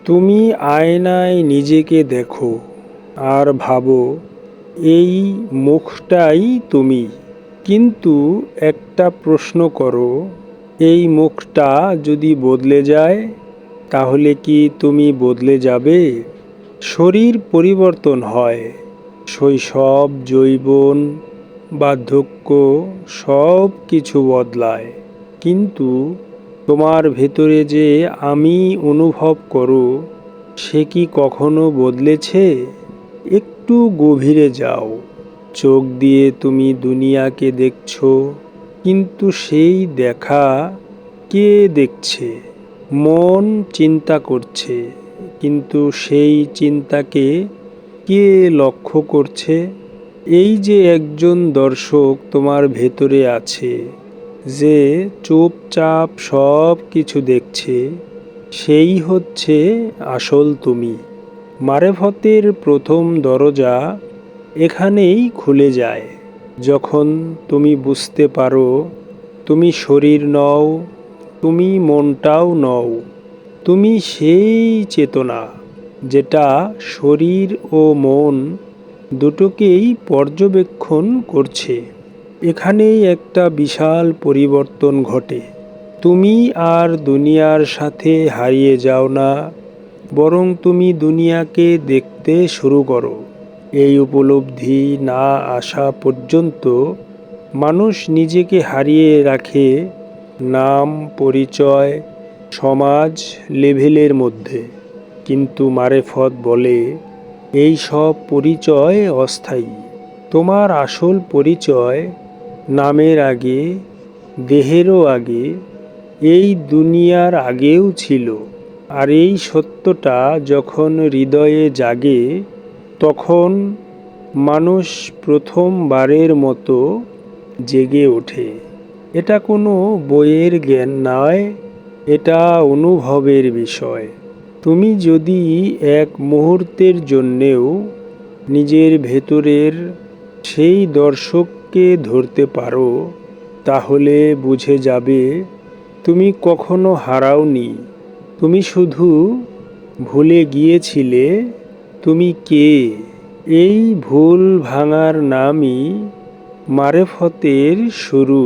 তুমি আয়নায় নিজেকে দেখো আর ভাবো এই মুখটাই তুমি। কিন্তু একটা প্রশ্ন করো, এই মুখটা যদি বদলে যায় তাহলে কি তুমি বদলে যাবে? শরীর পরিবর্তন হয়, শৈশব, যৌবন, বার্ধক্য সব কিছু বদলায়, কিন্তু তোমার ভেতরে যে আমি অনুভব করো সে কি কখনো বদলেছে? একটু গভীরে যাও। চোখ দিয়ে তুমি দুনিয়াকে দেখছো, কিন্তু সেই দেখা কে দেখছে? মন চিন্তা করছে, কিন্তু সেই চিন্তাকে কে লক্ষ্য করছে? এই যে একজন দর্শক তোমার ভেতরে আছে, যে চুপচাপ সব কিছু দেখছে, সেই হচ্ছে আসল তুমি। মারেফতের প্রথম দরজা এখানেই খুলে যায়, যখন তুমি বুঝতে পারো তুমি শরীর নও, তুমি মনটাও নও, তুমি সেই চেতনা যেটা শরীর ও মন দুটোকেই পর্যবেক্ষণ করছে। এখানেই একটা বিশাল পরিবর্তন ঘটে। তুমি আর দুনিয়ার সাথে হারিয়ে যাও না, বরং তুমি দুনিয়াকে দেখতে শুরু করো। এই উপলব্ধি না আসা পর্যন্ত মানুষ নিজেকে হারিয়ে রাখে নাম, পরিচয়, সমাজ, লেভেলের মধ্যে। কিন্তু মারেফত বলে এই সব পরিচয় অস্থায়ী। তোমার আসল পরিচয় নামের আগে, দেহেরও আগে, এই দুনিয়ার আগেও ছিল। আর এই সত্যটা যখন হৃদয়ে জাগে, তখন মানুষ প্রথমবারের মতো জেগে ওঠে। এটা কোনো বইয়ের জ্ঞান নয়, এটা অনুভবের বিষয়। তুমি যদি এক মুহূর্তের জন্যেও নিজের ভেতরের সেই দর্শককে ধরতে পারো, তাহলে বুঝে যাবে তুমি কখনো হারাওনি। তুমি শুধু ভুলে গিয়েছিলে তুমি কে। এই ভুল ভাঙার নামই মারেফতের শুরু।